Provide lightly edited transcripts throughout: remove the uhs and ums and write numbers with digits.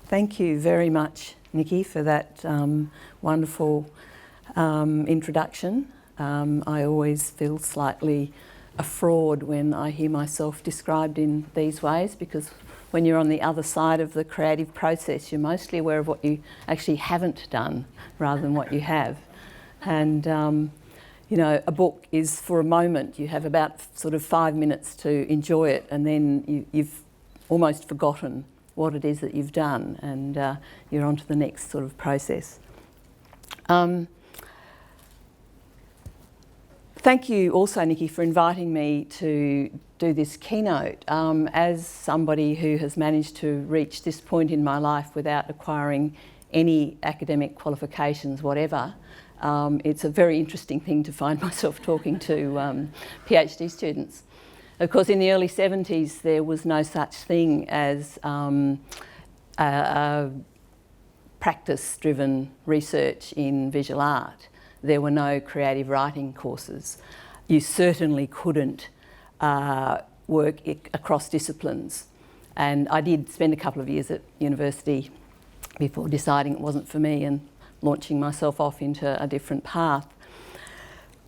Thank you very much, Nikki, for that wonderful introduction. I always feel slightly a fraud when I hear myself described in these ways, because when you're on the other side of the creative process, you're mostly aware of what you actually haven't done rather than what you have. And you know, a book is for a moment. You have about sort of 5 minutes to enjoy it, and then you've almost forgotten what it is that you've done, and you're on to the next sort of process. Thank you also, Nikki, for inviting me to do this keynote. As somebody who has managed to reach this point in my life without acquiring any academic qualifications, whatever, it's a very interesting thing to find myself talking to PhD students. Of course, in the early 70s, there was no such thing as practice-driven research in visual art. There were no creative writing courses. You certainly couldn't work across disciplines. And I did spend a couple of years at university before deciding it wasn't for me and launching myself off into a different path.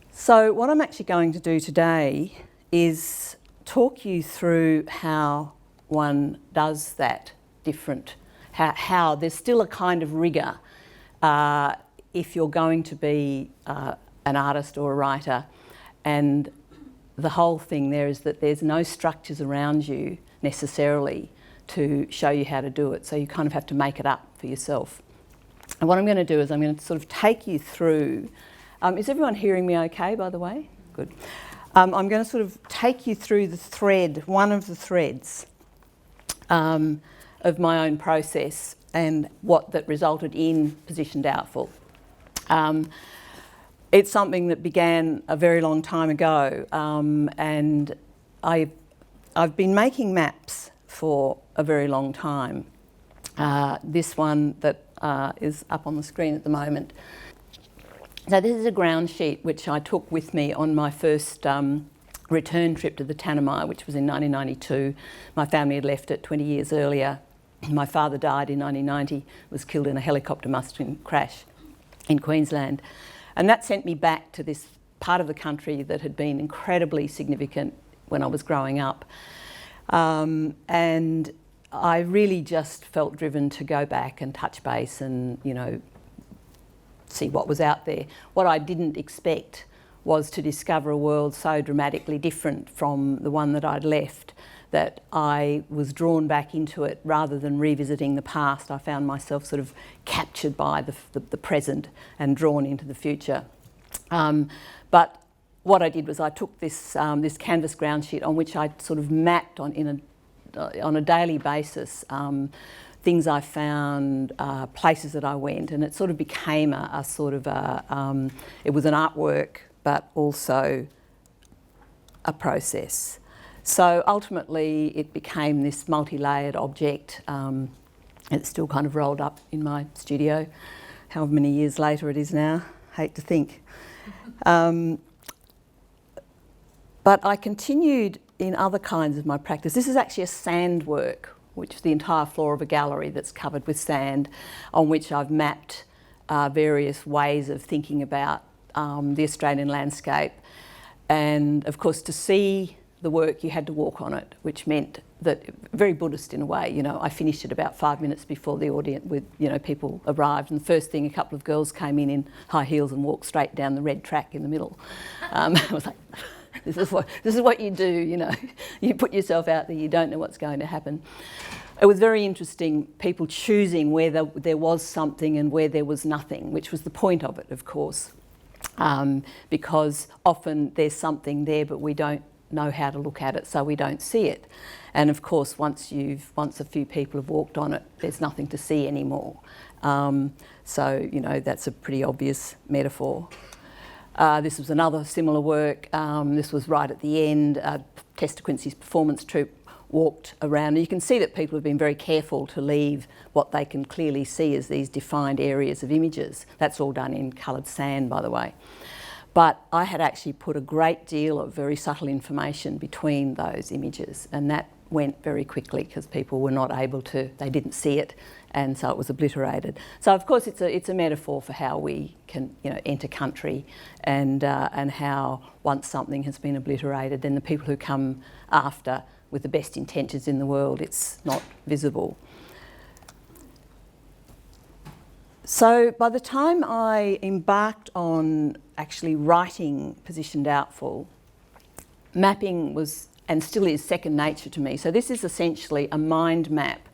So what I'm actually going to do today is talk you through how one does that different, how there's still a kind of rigour if you're going to be an artist or a writer, and the whole thing there is that there's no structures around you necessarily to show you how to do it, so you kind of have to make it up for yourself. And what I'm going to do is I'm going to sort of take you through, is everyone hearing me okay, by the way? Good. I'm going to sort of take you through the thread, one of the threads of my own process and what that resulted in Position Doubtful. It's something that began a very long time ago, and I've been making maps for a very long time. This one that is up on the screen at the moment. So this is a ground sheet which I took with me on my first return trip to the Tanami, which was in 1992. My family had left it 20 years earlier. My father died in 1990, was killed in a helicopter mustang crash in Queensland. And that sent me back to this part of the country that had been incredibly significant when I was growing up. And I really just felt driven to go back and touch base and, you know, see what was out there. What I didn't expect was to discover a world so dramatically different from the one that I'd left that I was drawn back into it rather than revisiting the past. I found myself sort of captured by the present and drawn into the future. But what I did was I took this canvas ground sheet on which I sort of mapped on a daily basis things I found, places that I went, and it sort of became a sort of it was an artwork but also a process. So ultimately it became this multi-layered object. It's still kind of rolled up in my studio, however many years later it is now, hate to think. But I continued in other kinds of my practice. This is actually a sand work, which is the entire floor of a gallery that's covered with sand, on which I've mapped various ways of thinking about the Australian landscape. And of course, to see the work, you had to walk on it, which meant that, very Buddhist in a way, you know, I finished it about 5 minutes before the audience, with, you know, people arrived, and the first thing, a couple of girls came in high heels and walked straight down the red track in the middle. I was like, this is what you do, you know. You put yourself out there, you don't know what's going to happen. It was very interesting, people choosing where there was something and where there was nothing, which was the point of it, of course, because often there's something there, but we don't know how to look at it, so we don't see it. And of course, once a few people have walked on it, there's nothing to see anymore. So, you know, that's a pretty obvious metaphor. This was another similar work. This was right at the end. Tester Quincy's performance troupe walked around. You can see that people have been very careful to leave what they can clearly see as these defined areas of images. That's all done in coloured sand, by the way. But I had actually put a great deal of very subtle information between those images, and that went very quickly because people were not able to, they didn't see it, and so it was obliterated. So of course it's a metaphor for how we can, you know, enter country, and how once something has been obliterated, then the people who come after with the best intentions in the world, it's not visible. So by the time I embarked on actually writing Position Doubtful, mapping was, and still is, second nature to me. So this is essentially a mind map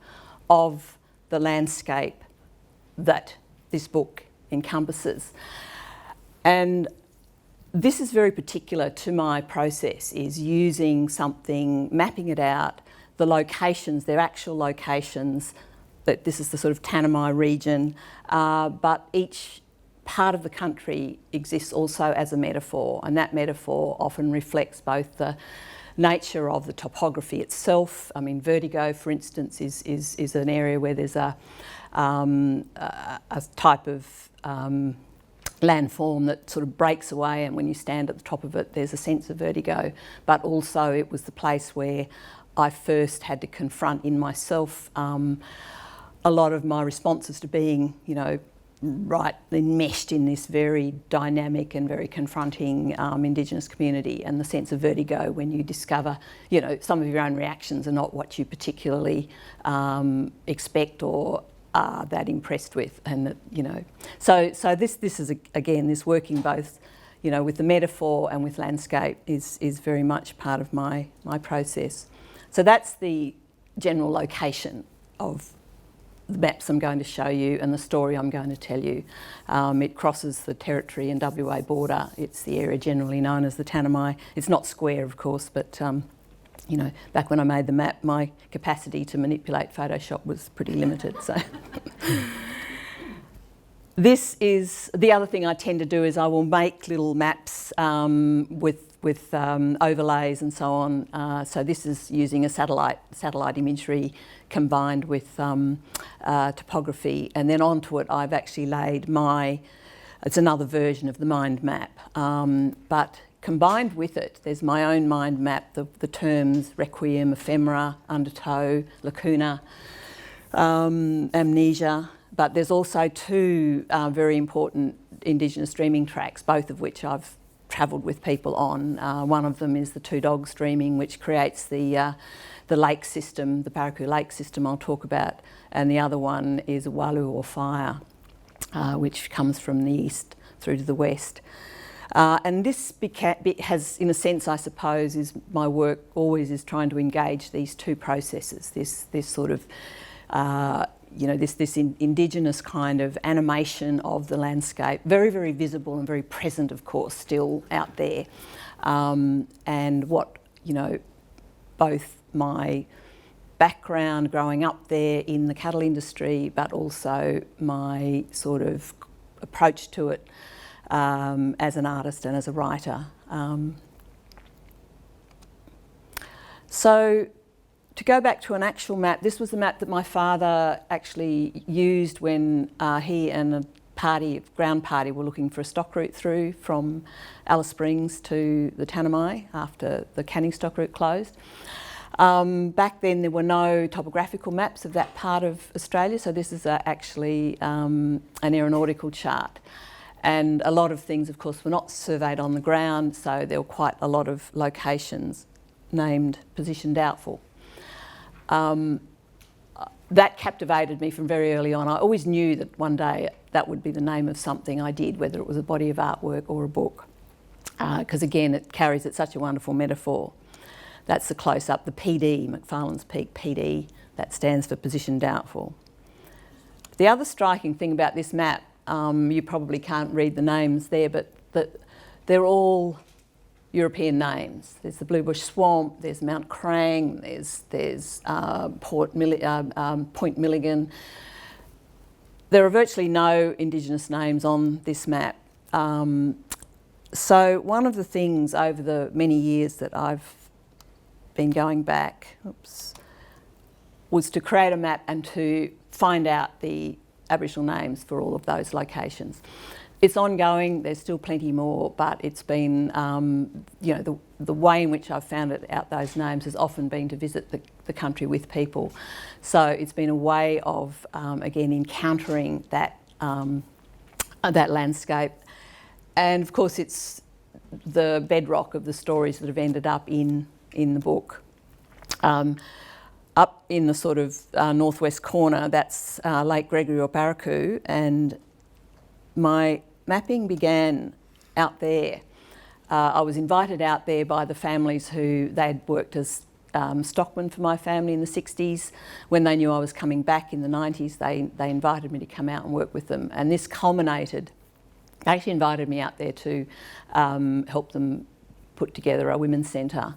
of the landscape that this book encompasses. And this is very particular to my process, is using something, mapping it out, the locations, their actual locations, that this is the sort of Tanami region, but each part of the country exists also as a metaphor, and that metaphor often reflects both the nature of the topography itself. I mean, vertigo, for instance, is an area where there's a type of landform that sort of breaks away, and when you stand at the top of it, there's a sense of vertigo. But also it was the place where I first had to confront in myself a lot of my responses to being, you know, right enmeshed in this very dynamic and very confronting Indigenous community, and the sense of vertigo when you discover, you know, some of your own reactions are not what you particularly expect or are that impressed with, and that, you know, so this is again, this working both, you know, with the metaphor and with landscape is very much part of my process. So that's the general location of the maps I'm going to show you and the story I'm going to tell you. It crosses the Territory and WA border. It's the area generally known as the Tanami. It's not square, of course, but you know, back when I made the map, my capacity to manipulate Photoshop was pretty limited. So this is the other thing I tend to do, is I will make little maps with overlays and so on. So this is using a satellite imagery combined with topography, and then onto it I've actually laid it's another version of the mind map, but combined with it there's my own mind map, the terms requiem, ephemera, undertow, lacuna, amnesia, but there's also two very important Indigenous dreaming tracks, both of which I've travelled with people on. One of them is the Two Dogs Dreaming, which creates the lake system, the Barracu Lake system I'll talk about, and the other one is a Walu, or fire, which comes from the east through to the west. And this has, in a sense, I suppose, is my work always is trying to engage these two processes, this sort of you know, this Indigenous kind of animation of the landscape, very, very visible and very present, of course, still out there, and what, you know, both my background growing up there in the cattle industry, but also my sort of approach to it as an artist and as a writer. So to go back to an actual map, this was the map that my father actually used when he and a ground party were looking for a stock route through from Alice Springs to the Tanami after the canning stock route closed. Back then there were no topographical maps of that part of Australia, so this is actually an aeronautical chart. And a lot of things, of course, were not surveyed on the ground, so there were quite a lot of locations named Position Doubtful. That captivated me from very early on. I always knew that one day that would be the name of something I did, whether it was a body of artwork or a book, because again it carries such a wonderful metaphor. That's the close-up, the PD, McFarlane's Peak PD, that stands for Position Doubtful. The other striking thing about this map, you probably can't read the names there, but they're all European names. There's the Blue Bush Swamp, there's Mount Crang, there's Point Milligan. There are virtually no Indigenous names on this map. So one of the things over the many years that I've been going back, was to create a map and to find out the Aboriginal names for all of those locations. It's ongoing, there's still plenty more, but it's been, you know, the way in which I've found it out those names has often been to visit the country with people. So it's been a way of, again, encountering that, that landscape. And of course it's the bedrock of the stories that have ended up in the book. Up in the sort of northwest corner, that's Lake Gregory or Barracu, and my mapping began out there. I was invited out there by the families who they'd worked as stockmen for my family in the 60s. When they knew I was coming back in the 90s, they invited me to come out and work with them. And this culminated, they actually invited me out there to help them put together a women's centre.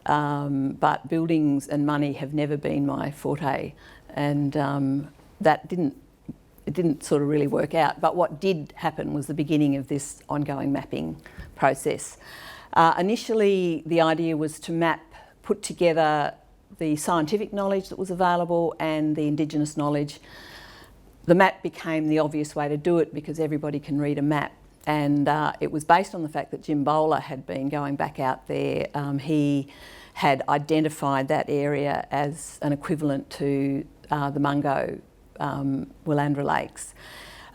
But buildings and money have never been my forte, and that didn't sort of really work out. But what did happen was the beginning of this ongoing mapping process. Initially, the idea was to put together the scientific knowledge that was available and the Indigenous knowledge. The map became the obvious way to do it because everybody can read a map. And it was based on the fact that Jim Bowler had been going back out there. He had identified that area as an equivalent to the Mungo Willandra Lakes,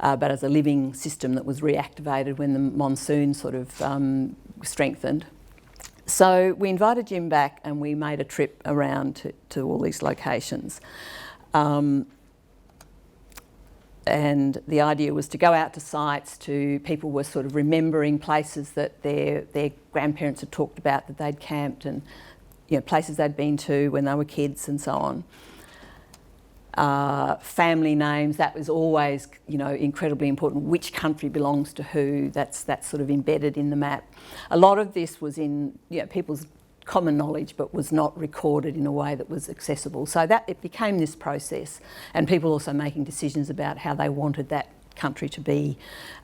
but as a living system that was reactivated when the monsoon sort of strengthened. So we invited Jim back and we made a trip around to all these locations. And the idea was to go out to sites, people were sort of remembering places that their grandparents had talked about, that they'd camped, and you know, places they'd been to when they were kids and so on. Family names, that was always, you know, incredibly important. Which country belongs to who, that's sort of embedded in the map. A lot of this was in, you know, people's common knowledge, but was not recorded in a way that was accessible. So that it became this process, and people also making decisions about how they wanted that country to be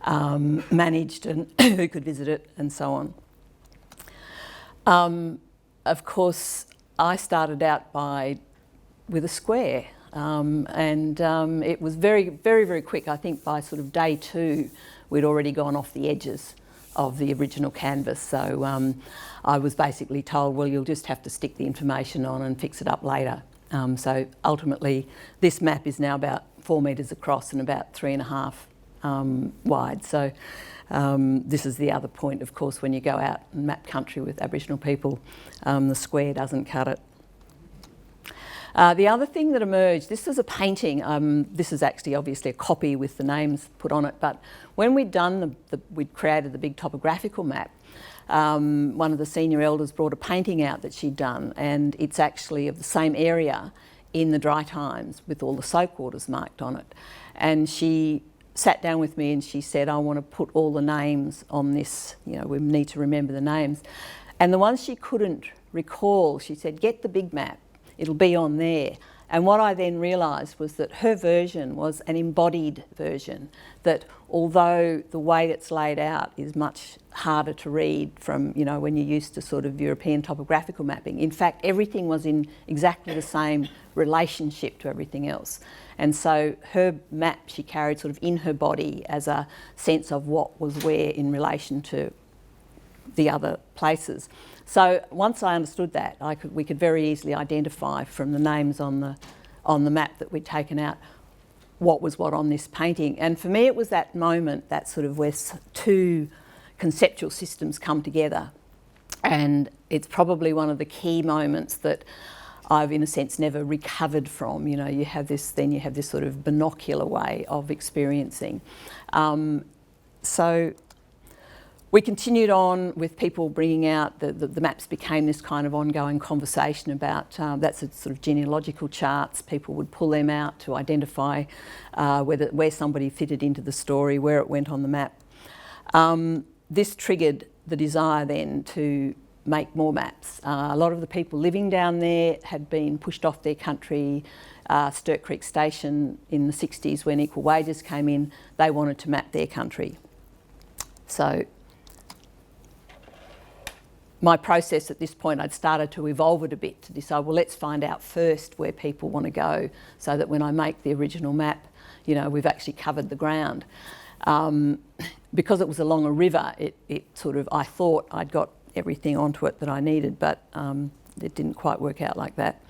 managed and who could visit it and so on. Of course, I started out with a square. It was very, very, very quick. I think by sort of day 2, we'd already gone off the edges of the original canvas. So I was basically told, well, you'll just have to stick the information on and fix it up later. So ultimately, this map is now about 4 metres across and about 3.5 wide. So this is the other point, of course, when you go out and map country with Aboriginal people, the square doesn't cut it. The other thing that emerged, this is a painting. This is actually obviously a copy with the names put on it, but when we'd done we'd created the big topographical map, one of the senior elders brought a painting out that she'd done, and it's actually of the same area in the dry times with all the soak waters marked on it. And she sat down with me and she said, I want to put all the names on this, you know, we need to remember the names. And the ones she couldn't recall, she said, get the big map. It'll be on there. And what I then realised was that her version was an embodied version, that although the way it's laid out is much harder to read from, you know, when you're used to sort of European topographical mapping, in fact, everything was in exactly the same relationship to everything else. And so her map she carried sort of in her body as a sense of what was where in relation to the other places. So once I understood that, we could very easily identify from the names on the map that we'd taken out what was what on this painting. And for me, it was that moment, that sort of where 2 conceptual systems come together. And it's probably one of the key moments that I've, in a sense, never recovered from. You know, you have this sort of binocular way of experiencing. So we continued on with people bringing out, the maps became this kind of ongoing conversation about, that's a sort of genealogical charts. People would pull them out to identify where somebody fitted into the story, where it went on the map. This triggered the desire then to make more maps. A lot of the people living down there had been pushed off their country. Sturt Creek Station in the 60s, when equal wages came in, they wanted to map their country. So my process at this point, I'd started to evolve it a bit to decide, well, let's find out first where people want to go so that when I make the original map, you know, we've actually covered the ground. because it was along a river, it sort of, I thought I'd got everything onto it that I needed, but it didn't quite work out like that.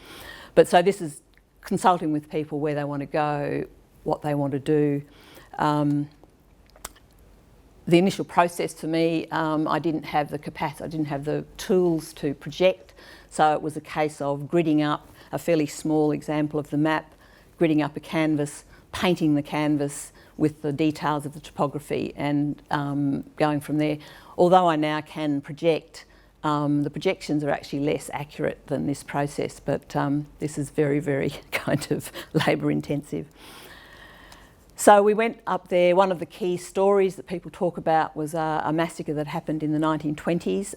But so this is consulting with people where they want to go, what they want to do. The initial process for me, I didn't have the capacity, I didn't have the tools to project, so it was a case of gridding up a fairly small example of the map, gridding up a canvas, painting the canvas with the details of the topography, and going from there. Although I now can project, the projections are actually less accurate than this process, but this is very, very kind of labour intensive. So we went up there. One of the key stories that people talk about was a massacre that happened in the 1920s,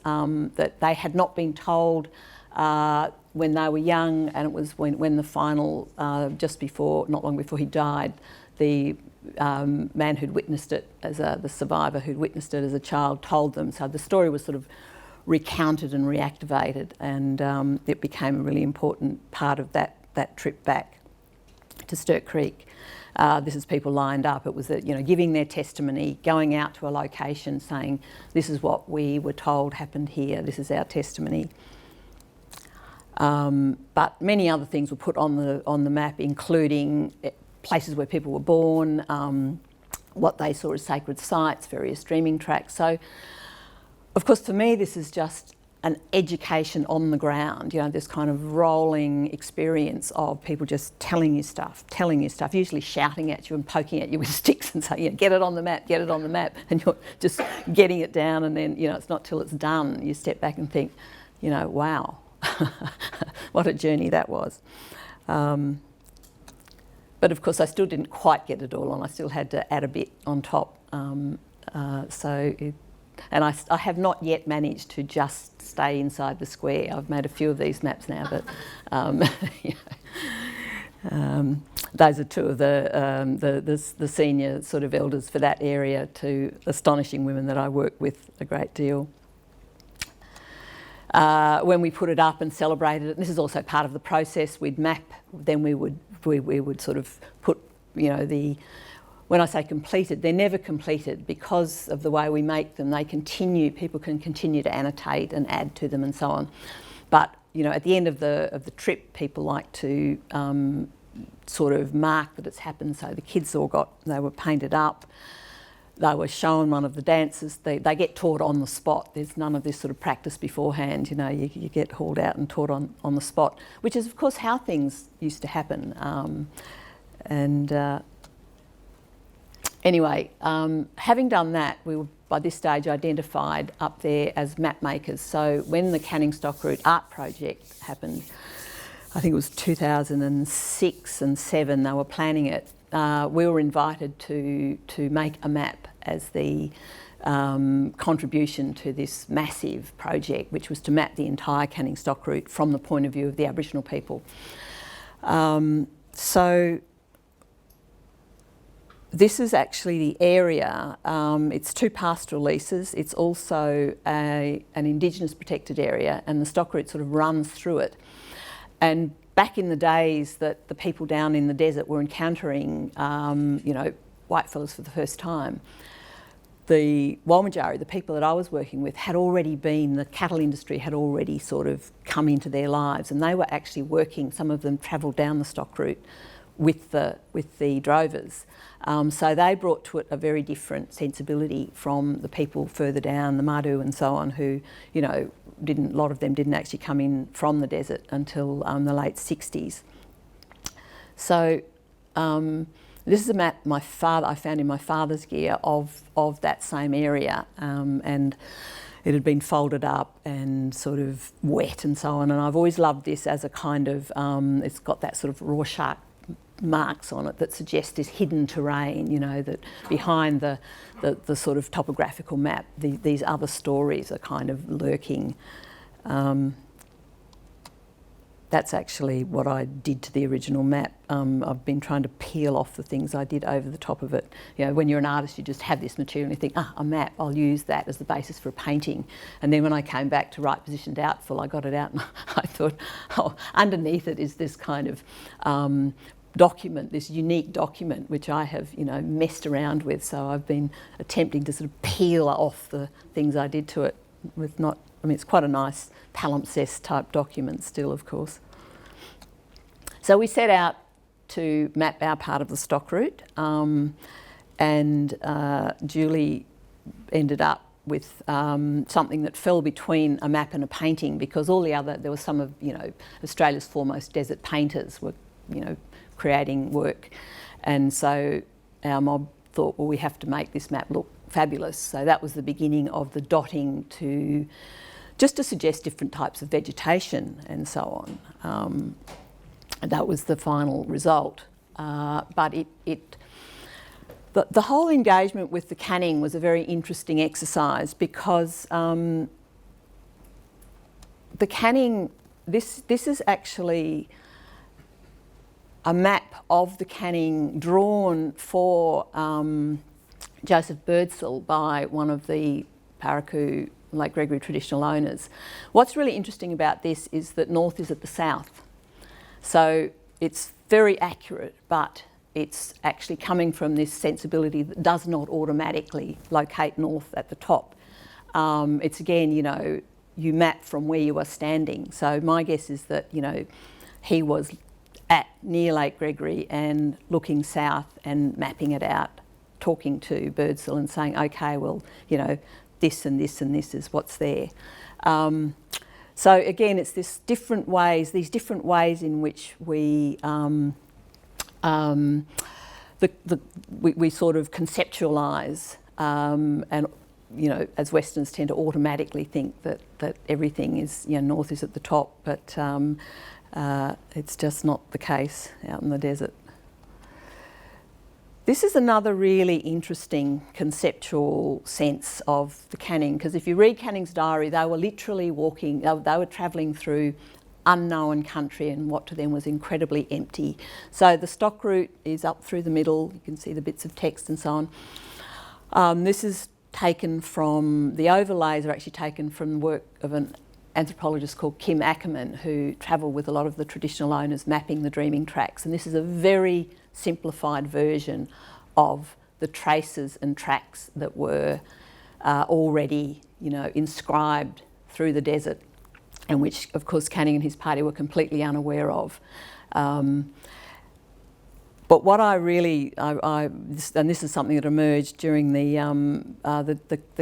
that they had not been told when they were young, and it was when the final, just before, not long before he died, the man who'd witnessed it, the survivor who'd witnessed it as a child, told them. So the story was sort of recounted and reactivated, and it became a really important part of that trip back to Sturt Creek. This is people lined up. It was, giving their testimony, going out to a location, saying, "This is what we were told happened here. This is our testimony." But many other things were put on the map, including places where people were born, what they saw as sacred sites, various streaming tracks. So, of course, for me, this is just an education on the ground, this kind of rolling experience of people just telling you stuff, usually shouting at you and poking at you with sticks and saying, get it on the map, and you're just getting it down, and then, it's not till it's done you step back and think, wow, what a journey that was. But of course I still didn't quite get it all on, I still had to add a bit on top. And I have not yet managed to just stay inside the square. I've made a few of these maps now, but those are two of the senior sort of elders for that area, two astonishing women that I work with a great deal. When we put it up and celebrated it, and this is also part of the process, we'd map, then we would sort of put, when I say completed, they're never completed because of the way we make them. People can continue to annotate and add to them and so on. But, at the end of the trip, people like to sort of mark that it's happened. So the kids they were painted up, they were shown one of the dances. They get taught on the spot. There's none of this sort of practice beforehand. You get hauled out and taught on the spot, which is, of course, how things used to happen. Anyway, having done that, we were by this stage identified up there as map makers. So when the Canning Stock Route art project happened, I think it was 2006 and 2007, they were planning it. We were invited to make a map as the contribution to this massive project, which was to map the entire Canning Stock Route from the point of view of the Aboriginal people. So this is actually the area. It's two pastoral leases. It's also an Indigenous protected area, and the stock route sort of runs through it. And back in the days that the people down in the desert were encountering, whitefellas for the first time, the Walmatjari, the people that I was working with, the cattle industry had already sort of come into their lives, and they were actually working, some of them travelled down the stock route with the drovers. So they brought to it a very different sensibility from the people further down, the Mahood and so on, who, a lot of them didn't actually come in from the desert until the late 60s. So this is a map I found in my father's gear of that same area, and it had been folded up and sort of wet and so on. And I've always loved this as a kind of, it's got that sort of Rorschach marks on it that suggest this hidden terrain, that behind the sort of topographical map, these other stories are kind of lurking. That's actually what I did to the original map. I've been trying to peel off the things I did over the top of it. When you're an artist, you just have this material and you think, a map, I'll use that as the basis for a painting. And then when I came back to right position doubtful, I got it out and I thought, underneath it is this kind of document, this unique document, which I have, you know, messed around with. So I've been attempting to sort of peel off the things I did to it with not, I mean, it's quite a nice palimpsest type document still, of course. So we set out to map our part of the stock route, and Julie ended up with something that fell between a map and a painting, because all the other, there was some of, you know, Australia's foremost desert painters were, you know, creating work. And so our mob thought, well, we have to make this map look fabulous. So that was the beginning of the dotting to, just to suggest different types of vegetation and so on. And that was the final result. But the whole engagement with the canning was a very interesting exercise, because the canning, this is actually a map of the canning drawn for Joseph Birdsall by one of the Paraku Lake Gregory traditional owners. What's really interesting about this is that north is at the south. So it's very accurate, but it's actually coming from this sensibility that does not automatically locate north at the top. It's again, you know, you map from where you are standing. So my guess is that, you know, he was near Lake Gregory and looking south and mapping it out, talking to Birdsall and saying, okay, well, you know, this and this and this is what's there. So again, it's these different ways in which we we sort of conceptualise, and you know, as Westerners tend to automatically think that everything is, you know, north is at the top, but it's just not the case out in the desert. This is another really interesting conceptual sense of the canning, because if you read Canning's diary, they were literally walking, they were travelling through unknown country and what to them was incredibly empty. So the stock route is up through the middle, you can see the bits of text and so on. This is taken from, the overlays are actually taken from the work of an anthropologist called Kim Ackerman, who travelled with a lot of the traditional owners mapping the dreaming tracks, and this is a very simplified version of the traces and tracks that were already, you know, inscribed through the desert, and which, of course, Canning and his party were completely unaware of. But what I really, and this is something that emerged during the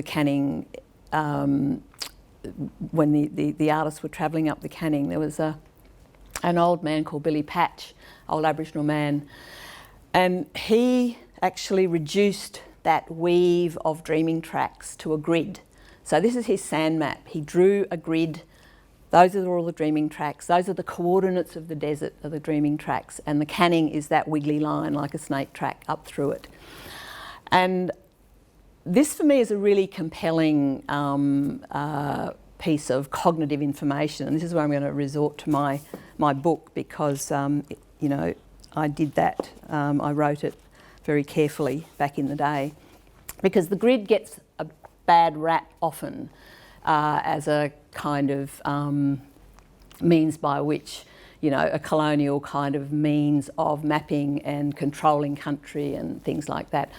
Canning, when the artists were travelling up the Canning, there was an old man called Billy Patch, old Aboriginal man, and he actually reduced that weave of dreaming tracks to a grid. So this is his sand map. He drew a grid. Those are all the dreaming tracks. Those are the coordinates of the desert, of the dreaming tracks, and the canning is that wiggly line like a snake track up through it. And this for me is a really compelling piece of cognitive information, and this is where I'm going to resort to my book, because you know, I did that. I wrote it very carefully back in the day, because the grid gets a bad rap often as a kind of means by which, you know, a colonial kind of means of mapping and controlling country and things like that.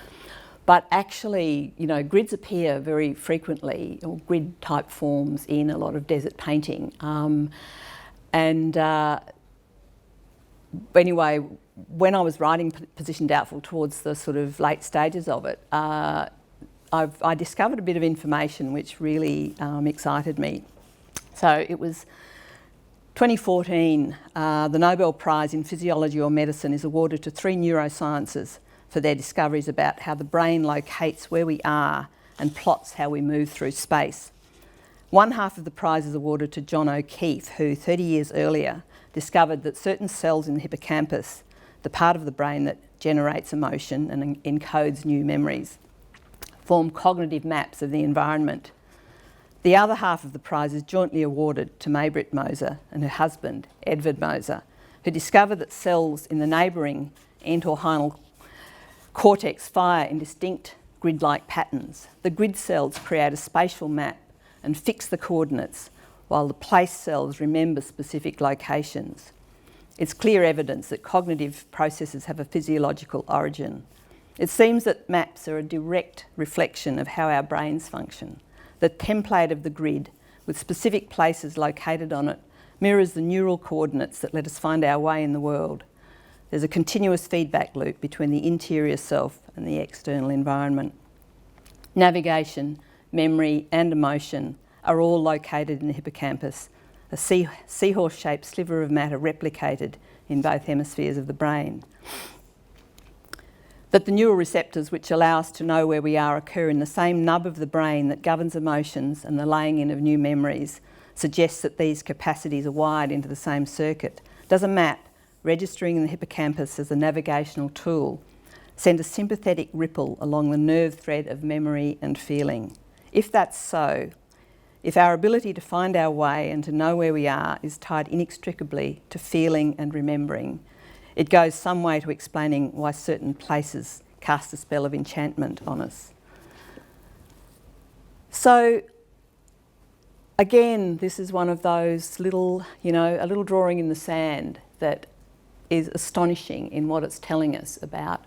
But actually, you know, grids appear very frequently, or grid type forms, in a lot of desert painting. Anyway, when I was writing Position Doubtful towards the sort of late stages of it, I discovered a bit of information which really excited me. So it was 2014, the Nobel Prize in Physiology or Medicine is awarded to 3 neurosciences for their discoveries about how the brain locates where we are and plots how we move through space. One half of the prize is awarded to John O'Keefe, who 30 years earlier discovered that certain cells in the hippocampus, the part of the brain that generates emotion and encodes new memories, form cognitive maps of the environment. The other half of the prize is jointly awarded to Maybrit Moser and her husband, Edward Moser, who discovered that cells in the neighbouring entorhinal cortex fire in distinct grid-like patterns. The grid cells create a spatial map and fix the coordinates, while the place cells remember specific locations. It's clear evidence that cognitive processes have a physiological origin. It seems that maps are a direct reflection of how our brains function. The template of the grid, with specific places located on it, mirrors the neural coordinates that let us find our way in the world. There's a continuous feedback loop between the interior self and the external environment. Navigation, memory and emotion are all located in the hippocampus, a seahorse-shaped sliver of matter replicated in both hemispheres of the brain. That the neural receptors which allow us to know where we are occur in the same nub of the brain that governs emotions and the laying in of new memories suggests that these capacities are wired into the same circuit. Does a map, registering in the hippocampus as a navigational tool, send a sympathetic ripple along the nerve thread of memory and feeling? If that's so, if our ability to find our way and to know where we are is tied inextricably to feeling and remembering, it goes some way to explaining why certain places cast a spell of enchantment on us. So, again, this is one of those little, a little drawing in the sand that is astonishing in what it's telling us about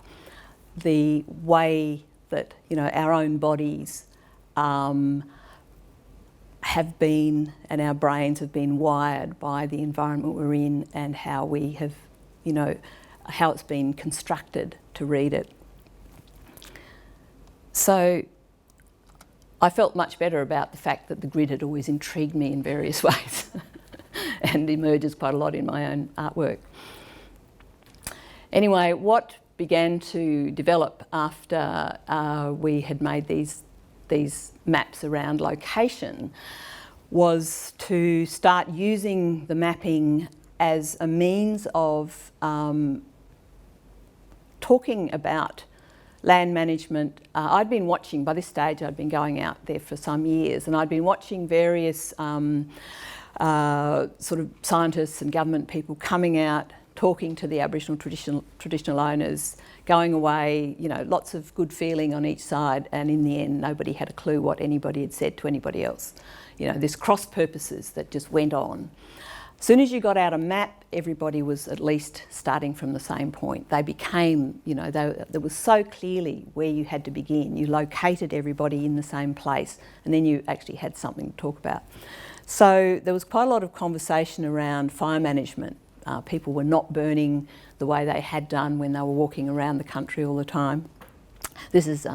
the way that, our own bodies have been, and our brains have been wired by the environment we're in, and how we have, how it's been constructed to read it. So I felt much better about the fact that the grid had always intrigued me in various ways and emerges quite a lot in my own artwork. Anyway, what began to develop after we had made these maps around location was to start using the mapping as a means of talking about land management. I'd been watching, by this stage I'd been going out there for some years, and I'd been watching various sort of scientists and government people coming out, talking to the Aboriginal traditional owners, going away, lots of good feeling on each side, and in the end nobody had a clue what anybody had said to anybody else. There's cross purposes that just went on. As soon as you got out a map, everybody was at least starting from the same point. They became, there was so clearly where you had to begin. You located everybody in the same place, and then you actually had something to talk about. So there was quite a lot of conversation around fire management. People were not burning the way they had done when they were walking around the country all the time. This is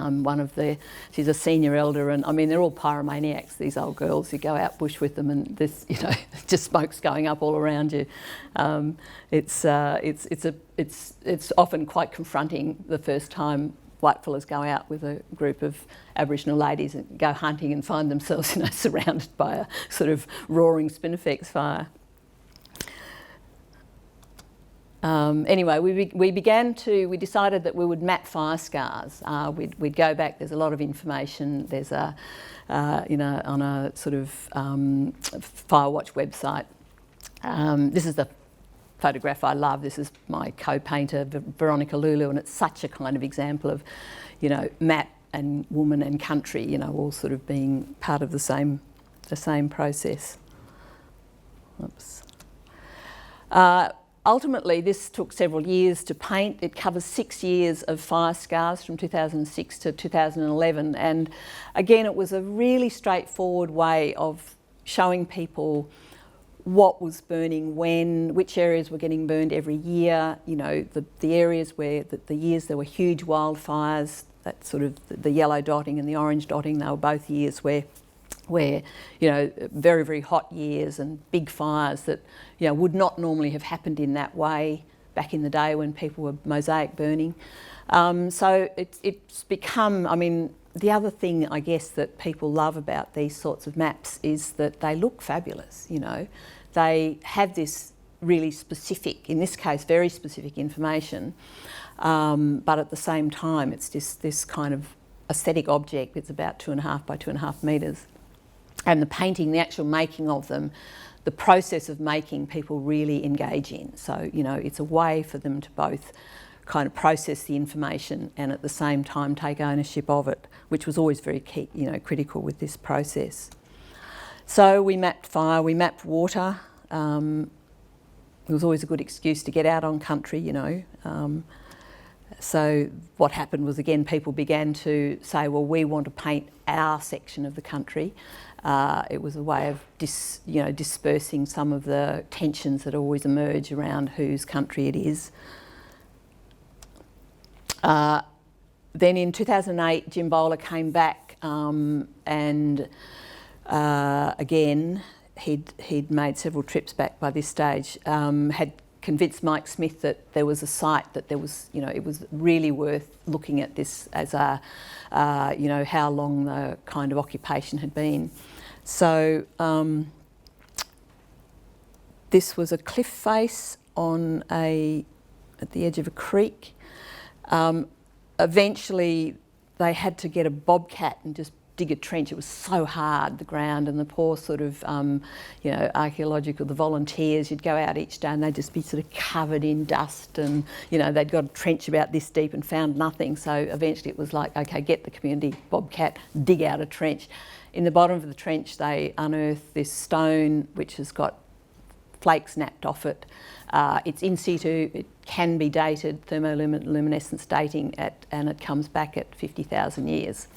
she's a senior elder, and I mean they're all pyromaniacs, these old girls who go out bush with them, and this, just smoke's going up all around you. It's often quite confronting the first time whitefellas go out with a group of Aboriginal ladies and go hunting and find themselves, surrounded by a sort of roaring spinifex fire. Anyway, we decided that we would map fire scars. We'd go back. There's a lot of information. There's on a sort of Firewatch website. This is the photograph I love. This is my co-painter Veronica Lulu, and it's such a kind of example of, map and woman and country, all sort of being part of the same process. Oops. Ultimately, this took several years to paint. It covers 6 years of fire scars from 2006 to 2011. And again, it was a really straightforward way of showing people what was burning when, which areas were getting burned every year, the areas where the years there were huge wildfires, that sort of the yellow dotting and the orange dotting, they were both years where very, very hot years and big fires that, would not normally have happened in that way back in the day when people were mosaic burning. So it's become, the other thing I guess that people love about these sorts of maps is that they look fabulous, They have this really specific, in this case, very specific information, but at the same time it's just this kind of aesthetic object. It's about 2.5 by 2.5 metres. And the painting, the actual making of them, the process of making, people really engage in. So, it's a way for them to both kind of process the information and at the same time take ownership of it, which was always very key, critical with this process. So we mapped fire, we mapped water. it was always a good excuse to get out on country, you know. So what happened was, again, people began to say, well, we want to paint our section of the country. It was a way of dispersing some of the tensions that always emerge around whose country it is. Then in 2008, Jim Bowler came back and again, he'd made several trips back by this stage, had convinced Mike Smith that there was a site, that there was, you know, it was really worth looking at this as a, you know, how long the kind of occupation had been. So this was a cliff face on at the edge of a creek. Eventually they had to get a bobcat and just dig a trench. It was so hard, the ground, and the poor sort of, you know, the volunteers, you'd go out each day and they'd just be sort of covered in dust, and, you know, they'd got a trench about this deep and found nothing. So eventually it was like, okay, get the community bobcat, dig out a trench. In the bottom of the trench they unearthed this stone which has got flakes snapped off it. It's in situ, it can be dated, thermoluminescence dating, and it comes back at 50,000 years.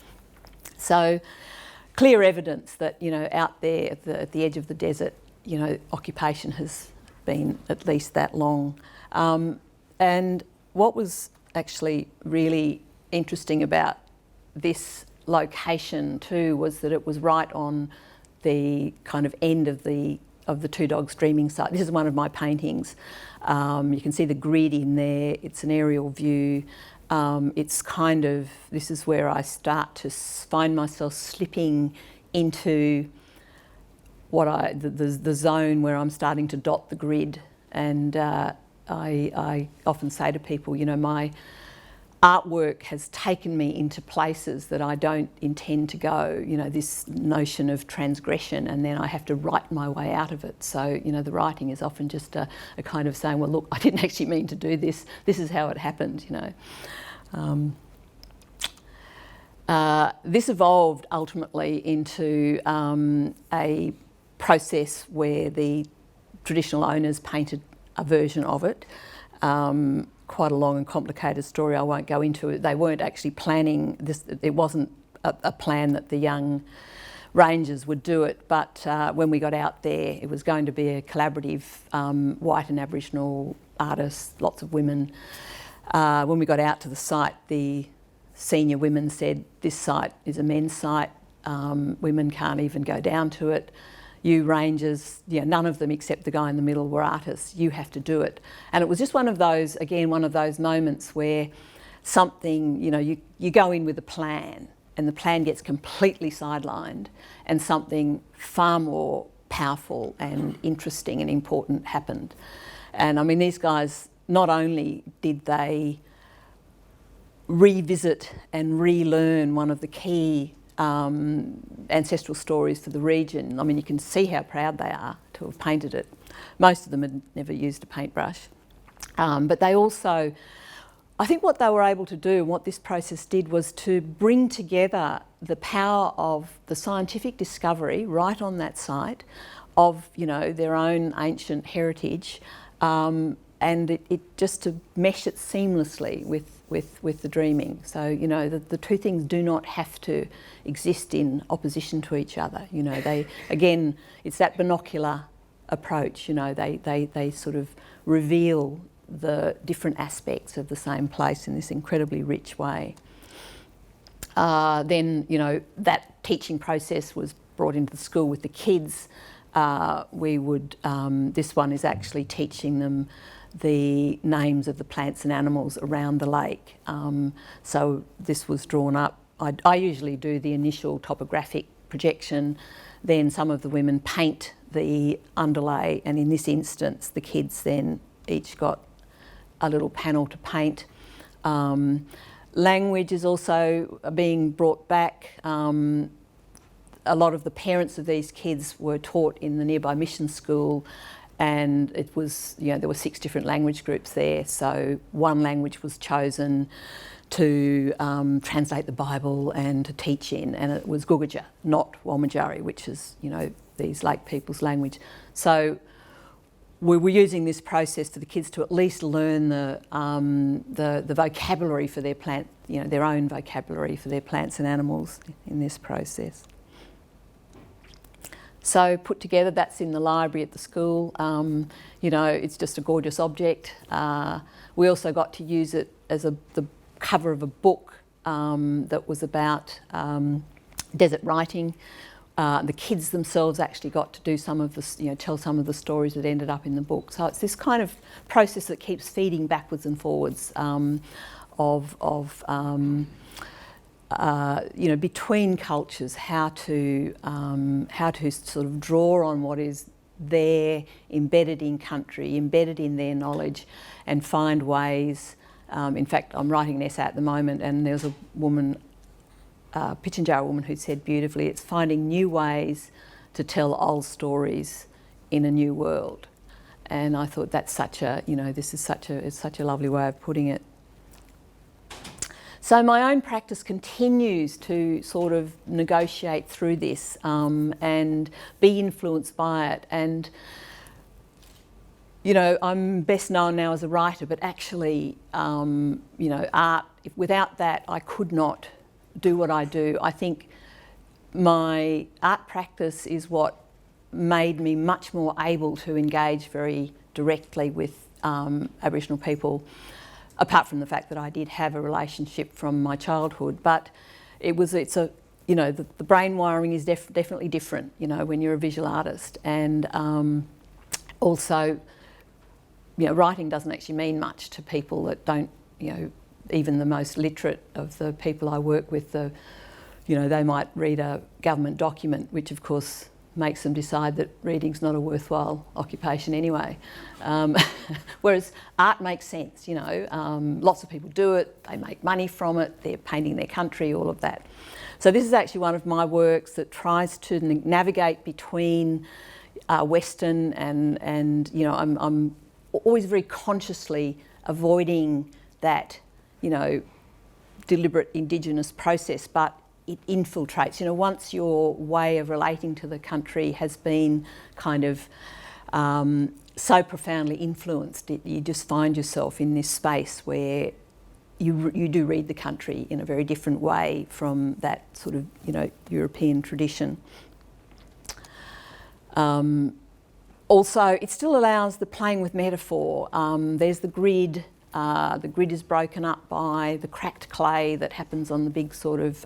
So clear evidence that, you know, out there at the edge of the desert, you know, occupation has been at least that long. And what was actually really interesting about this location too was that it was right on the kind of end of the Two Dogs Dreaming site. This is one of my paintings. You can see the grid in there. It's an aerial view. It's kind of, this is where I start to find myself slipping into the zone where I'm starting to dot the grid. And I often say to people, you know, my artwork has taken me into places that I don't intend to go, you know, this notion of transgression, and then I have to write my way out of it. So, you know, the writing is often just a kind of saying, well, look, I didn't actually mean to do this. This is how it happened, you know. This evolved ultimately into a process where the traditional owners painted a version of it. Quite a long and complicated story, I won't go into it. They weren't actually planning this, it wasn't a plan that the young rangers would do it, but when we got out there, it was going to be a collaborative white and Aboriginal artists, lots of women. When we got out to the site, the senior women said, this site is a men's site, women can't even go down to it. You rangers, you know, none of them except the guy in the middle were artists, you have to do it. And it was just one of those, again, one of those moments where something, you know, you go in with a plan and the plan gets completely sidelined and something far more powerful and interesting and important happened. And I mean, these guys, not only did they revisit and relearn one of the key ancestral stories for the region. I mean, you can see how proud they are to have painted it. Most of them had never used a paintbrush. But they also, I think what they were able to do, and what this process did, was to bring together the power of the scientific discovery right on that site of, you know, their own ancient heritage, and it just to mesh it seamlessly with the dreaming. So, you know, the two things do not have to exist in opposition to each other. You know, they, again, it's that binocular approach, you know, they sort of reveal the different aspects of the same place in this incredibly rich way. Then, you know, that teaching process was brought into the school with the kids. We would, this one is actually teaching them the names of the plants and animals around the lake. So this was drawn up. I usually do the initial topographic projection, then some of the women paint the underlay, and in this instance the kids then each got a little panel to paint. Language is also being brought back. A lot of the parents of these kids were taught in the nearby mission school, and it was, you know, there were 6 different language groups there, so one language was chosen to translate the Bible and to teach in, and it was Gugaja, not Walmatjari, which is, you know, these lake people's language. So we were using this process for the kids to at least learn the vocabulary for their plant, their own vocabulary for their plants and animals in this process. So put together, that's in the library at the school. It's just a gorgeous object. We also got to use it as the cover of a book that was about desert writing. The kids themselves actually got to do some of the, tell some of the stories that ended up in the book. So it's this kind of process that keeps feeding backwards and forwards between cultures, how to sort of draw on what is there, embedded in country, embedded in their knowledge, and find ways. In fact, I'm writing an essay at the moment, and there's a woman, Pitjantjatjara woman, who said beautifully, it's finding new ways to tell old stories in a new world. And I thought that's such a, it's such a lovely way of putting it. So my own practice continues to sort of negotiate through this and be influenced by it. And, I'm best known now as a writer, but actually, art, without that, I could not do what I do. I think my art practice is what made me much more able to engage very directly with Aboriginal people, apart from the fact that I did have a relationship from my childhood. But the brain wiring is definitely different, when you're a visual artist. And also, writing doesn't actually mean much to people that don't, even the most literate of the people I work with, they might read a government document, which of course makes them decide that reading's not a worthwhile occupation anyway. Whereas art makes sense, lots of people do it, they make money from it, they're painting their country, all of that. So this is actually one of my works that tries to navigate between Western and I'm always very consciously avoiding that, deliberate Indigenous process, but it infiltrates. Once your way of relating to the country has been kind of so profoundly influenced, you just find yourself in this space where you do read the country in a very different way from that sort of, European tradition. Also, it still allows the playing with metaphor. There's the grid. The grid is broken up by the cracked clay that happens on the big sort of,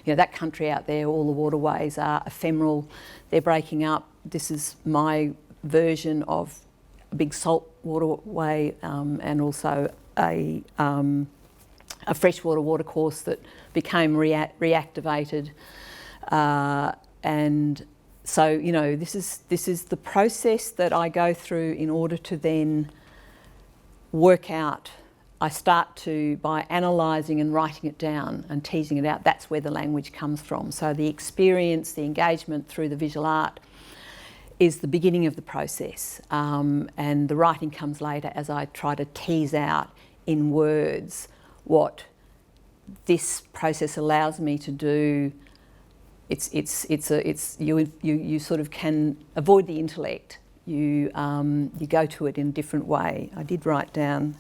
that country out there, all the waterways are ephemeral, they're breaking up. This is my version of a big salt waterway and also a freshwater watercourse that became reactivated. And so, this is the process that I go through in order to then work out. I start by analysing and writing it down and teasing it out. That's where the language comes from. So the experience, the engagement through the visual art is the beginning of the process, and the writing comes later as I try to tease out in words what this process allows me to do. You sort of can avoid the intellect. You go to it in a different way. I did write down,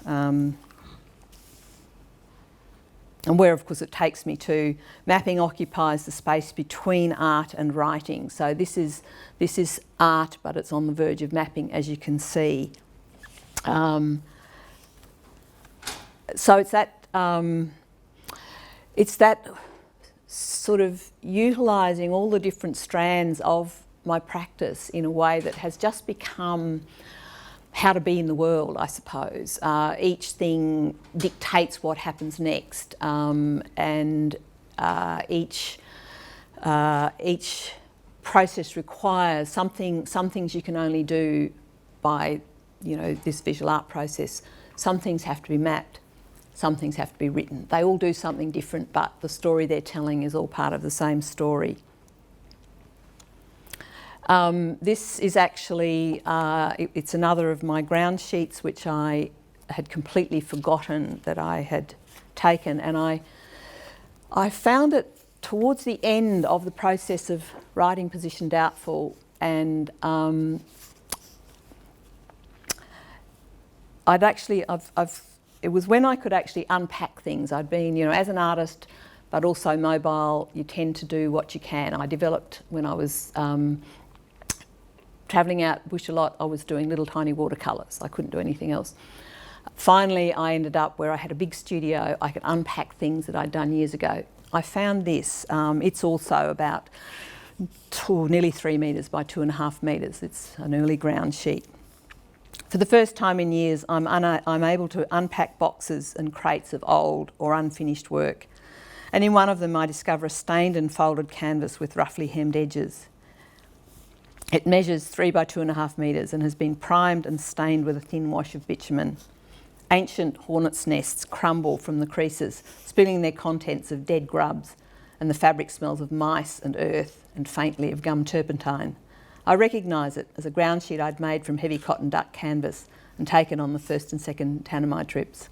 and where of course it takes me to, mapping occupies the space between art and writing. So this is art, but it's on the verge of mapping, as you can see. So it's that sort of utilising all the different strands of my practice in a way that has just become how to be in the world, I suppose. Each thing dictates what happens next, and each process requires something. Some things you can only do by, this visual art process. Some things have to be mapped. Some things have to be written. They all do something different, but the story they're telling is all part of the same story. This is actually, it's another of my ground sheets which I had completely forgotten that I had taken, and I found it towards the end of the process of writing Position Doubtful, and it was when I could actually unpack things. I'd been, as an artist, but also mobile, you tend to do what you can. I developed, when I was travelling out bush a lot, I was doing little tiny watercolours. I couldn't do anything else. Finally, I ended up where I had a big studio. I could unpack things that I'd done years ago. I found this. It's also about nearly 3 metres by 2.5 metres. It's an early ground sheet. For the first time in years, I'm able to unpack boxes and crates of old or unfinished work. And in one of them, I discover a stained and folded canvas with roughly hemmed edges. It measures 3 by 2.5 metres and has been primed and stained with a thin wash of bitumen. Ancient hornets' nests crumble from the creases, spilling their contents of dead grubs, and the fabric smells of mice and earth and faintly of gum turpentine. I recognise it as a ground sheet I'd made from heavy cotton duck canvas and taken on the first and second Tanami trips.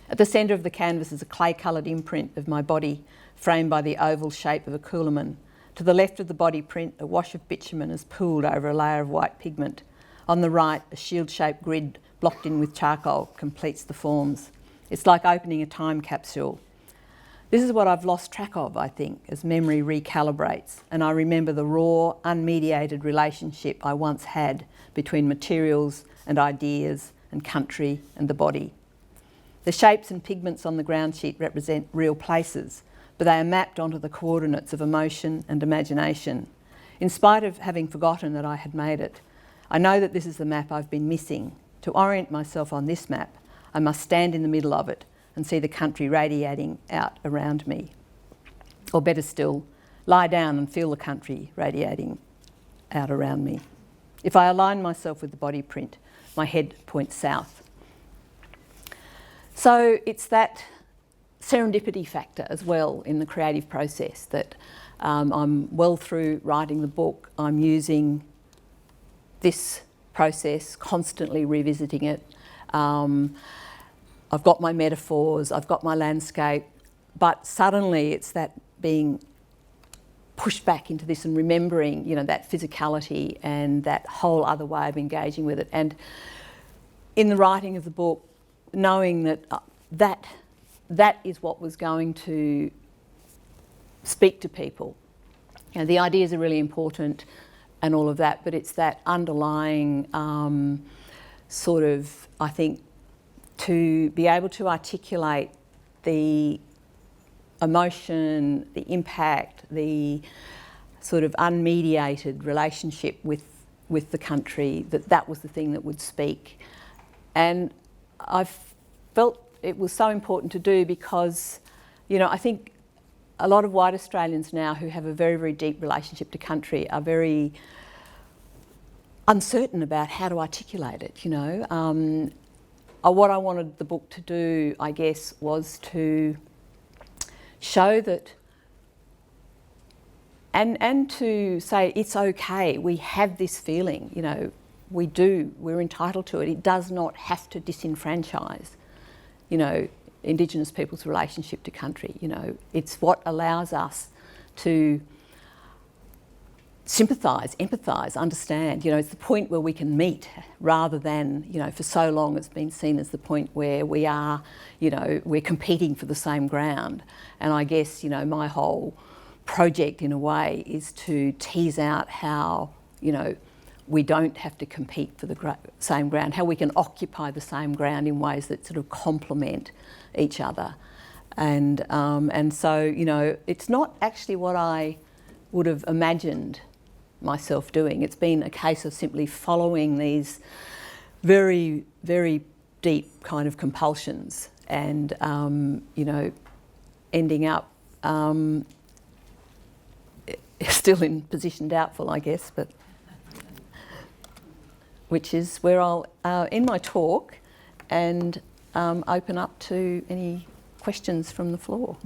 At the centre of the canvas is a clay-coloured imprint of my body, framed by the oval shape of a coolerman. To the left of the body print, a wash of bitumen is pooled over a layer of white pigment. On the right, a shield-shaped grid blocked in with charcoal completes the forms. It's like opening a time capsule. This is what I've lost track of, I think, as memory recalibrates, and I remember the raw, unmediated relationship I once had between materials and ideas and country and the body. The shapes and pigments on the ground sheet represent real places, but they are mapped onto the coordinates of emotion and imagination. In spite of having forgotten that I had made it, I know that this is the map I've been missing. To orient myself on this map, I must stand in the middle of it and see the country radiating out around me. Or better still, lie down and feel the country radiating out around me. If I align myself with the body print, my head points south. So it's that serendipity factor as well in the creative process that I'm well through writing the book. I'm using this process, constantly revisiting it. I've got my metaphors, I've got my landscape, but suddenly it's that being pushed back into this and remembering, that physicality and that whole other way of engaging with it. And in the writing of the book, knowing that that is what was going to speak to people. The ideas are really important and all of that, but it's that underlying I think, to be able to articulate the emotion, the impact, the sort of unmediated relationship with the country, that was the thing that would speak. And I felt it was so important to do because, I think a lot of white Australians now who have a very, very deep relationship to country are very uncertain about how to articulate it, What I wanted the book to do, I guess, was to show that and to say it's okay, we have this feeling, we're entitled to it. It does not have to disenfranchise, Indigenous people's relationship to country. It's what allows us to sympathise, empathise, understand. It's the point where we can meet rather than, for so long it's been seen as the point where we are, we're competing for the same ground. And I guess, my whole project in a way is to tease out how, we don't have to compete for the same ground, how we can occupy the same ground in ways that sort of complement each other. And so, it's not actually what I would have imagined myself doing. It's been a case of simply following these very, very deep kind of compulsions and, ending up still in position doubtful, I guess, but which is where I'll end my talk and open up to any questions from the floor.